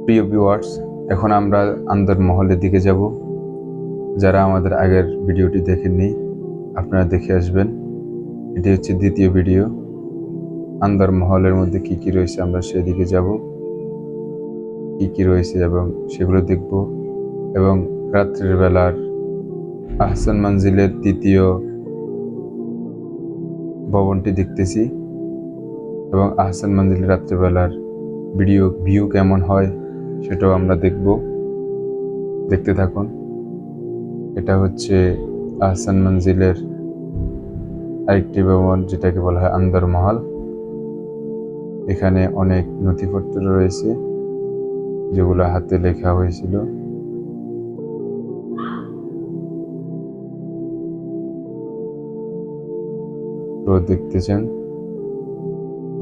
প্রিয় ভিউয়ার্স, এখন আমরা আন্দর মহলের দিকে যাব। যারা আমাদের আগের ভিডিওটি দেখেননি, আপনারা দেখে আসবেন। এটি হচ্ছে দ্বিতীয় ভিডিও। আন্দর মহলের মধ্যে কি কি রয়েছে আমরা সেদিকে যাব, কি কি রয়েছে এবং সেগুলো দেখব। এবং রাত্রের বেলার আহসান মঞ্জিলের দ্বিতীয় ভবনটি দেখতেছি এবং আহসান মঞ্জিলের রাত্রেবেলার ভিউ কেমন হয় সেটাও আমরা দেখব। দেখতে থাকুন। এটা হচ্ছে আহসান মঞ্জিলের আরেকটি ভবন, যেটাকে বলা হয় আন্দর মহল। এখানে অনেক নথিপত্র রয়েছে যেগুলো হাতে লেখা হয়েছিল। তো দেখতেছেন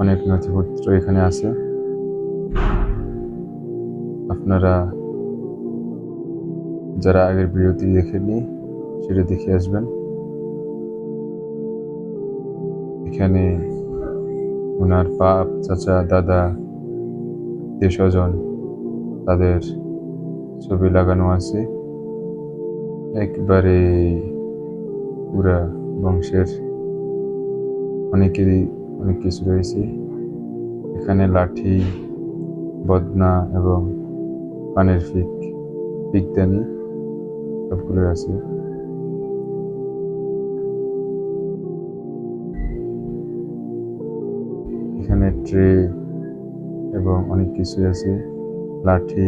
অনেক নথিপত্র এখানে আছে। আপনারা যারা আগের ভিডিওটি দেখেননি সেটা দেখে আসবেন। এখানে ওনার বাপ, চাচা, দাদা, আত্মীয় স্বজন তাদের ছবি লাগানো আছে। একবারে পুরা বংশের অনেকেরই অনেক কিছু রয়েছে। এখানে লাঠি, বদনা এবং পানের পিকদানি সবগুলো আছে। এখানে ট্রে এবং অনেক কিছু আছে, লাঠি।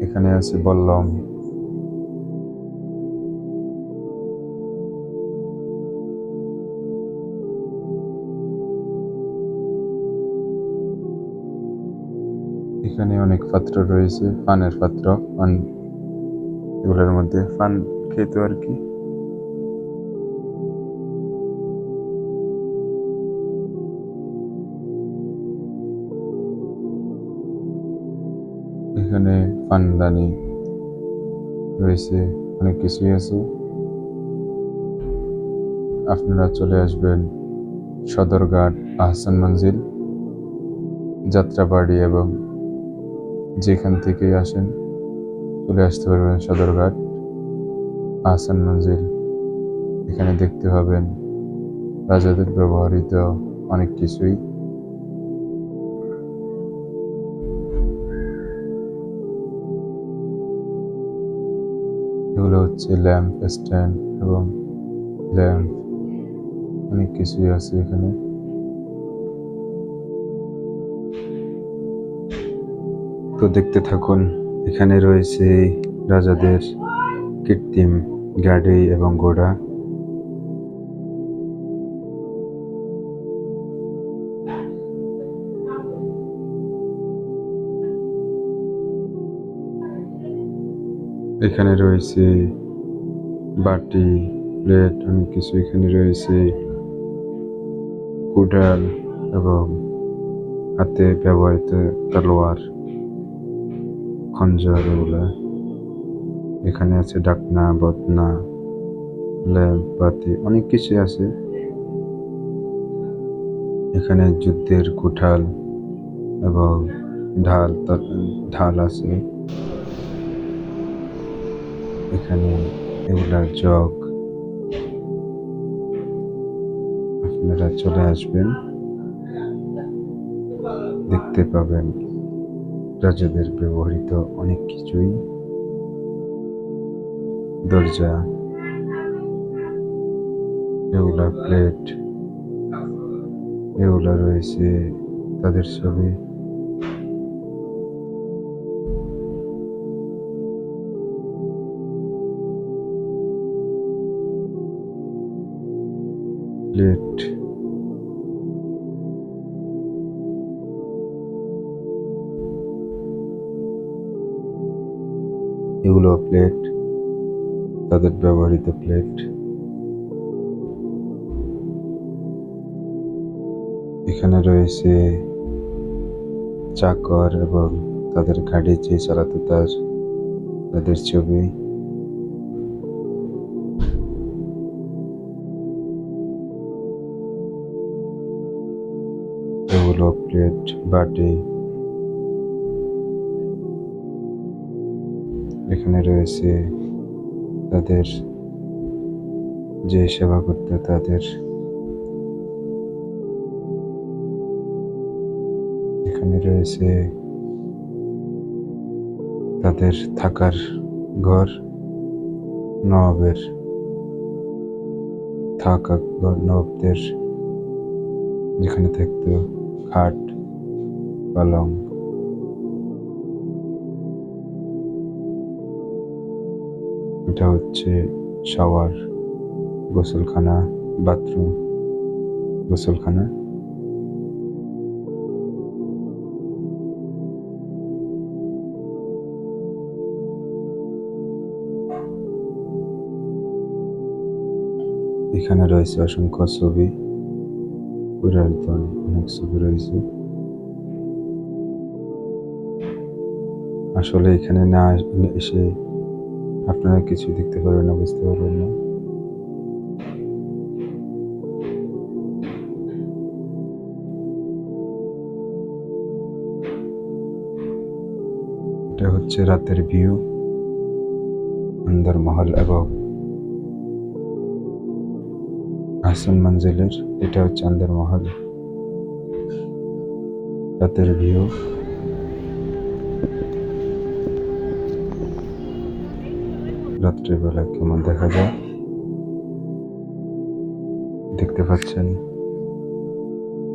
এখানে আছে বল্লম। এখানে অনেক পাত্র রয়েছে, পানের পাত্র, পান এগুলোর মধ্যে পান খেত আর কি। এখানে পানদানি রয়েছে, অনেক কিছুই আছে। আপনারা চলে আসবেন সদরঘাট, আহসান মঞ্জিল, যাত্রাবাড়ি এবং যেখান থেকে আসেন চলে আসতে পারবেন সদরঘাট, আহসান মঞ্জিল। এখানে দেখতে পাবেন রাজাদের ব্যবহৃত অনেক কিছুই। এগুলো হচ্ছে ল্যাম্প স্ট্যান্ড এবং ল্যাম্প, অনেক কিছুই আছে এখানে। তো দেখতে থাকুন। এখানে রয়েছে রাজাদের কৃত্রিম গাড়ি এবং ঘোড়া। এখানে রয়েছে বাটি, প্লেট, অনেক কিছু এখানে রয়েছে। কুড়াল এবং হাতে ব্যবহৃত তলোয়ার, খঞ্জর, এগুলা। এখানে আছে ডাকনা, বদনা, ল্যাম্প, বাতি, অনেক কিছু আছে। এখানে যুদ্ধের কুঠাল এবং ঢাল আছে। এখানে এগুলা জগ। আপনারা চলে আসবেন, দেখতে পাবেন রাজাদের ব্যবহৃত অনেক কিছুই। দরজা, এগুলা প্লেট, এগুলা রয়েছে তাদের ছবি। প্লেট, এগুলো প্লেট, তাদের ব্যবহৃত প্লেট। এখানে রয়েছে চাকর এবং তাদের গাড়ি যে চালাতো তাদের ছবি। কতগুলো প্লেট, বাটি। এখানে রয়েছে তাদের যে সেবা করতে তাদের। এখানে রয়েছে তাদের থাকার ঘর, নবাবের থাকা ঘর, নবাবদের যেখানে থাকতো খাট, পালং। এটা হচ্ছে শাওয়ার, গোসলখানা, বাথরুম, গোসলখানা। এখানে রয়েছে অসংখ্য ছবি, পুরাতন অনেক ছবি রয়েছে। আসলে এখানে না এসে আপনারা কিছু দেখতে পারবেন না, বুঝতে পারবেন না। এটা হচ্ছে রাতের ভিউ আন্দর মহল এবং হাসান মঞ্জিলের। এটা হচ্ছে আন্দর মহল, রাতের ভিউ। রাত্রিবেলা কেমন দেখা যায় দেখতে পাচ্ছেন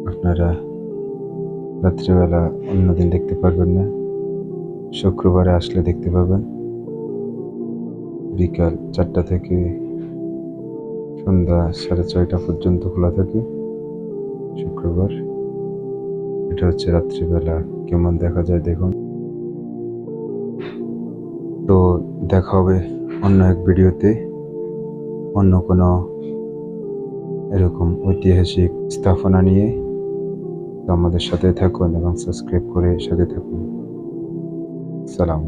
আপনারা। রাত্রিবেলা অন্যদিন দেখতে পারবেন না, শুক্রবারে আসলে দেখতে পাবেন। বিকাল 4টা থেকে সন্ধ্যা 6:30 পর্যন্ত খোলা থাকে শুক্রবার। এটা হচ্ছে রাত্রিবেলা কেমন দেখা যায় দেখুন। তো দেখা হবে অন্য এক ভিডিওতে, অন্য কোনো এরকম ঐতিহাসিক স্থাপনা নিয়ে। তো আমাদের সাথে থাকুন এবং সাবস্ক্রাইব করে সাথে থাকুন। সালাম।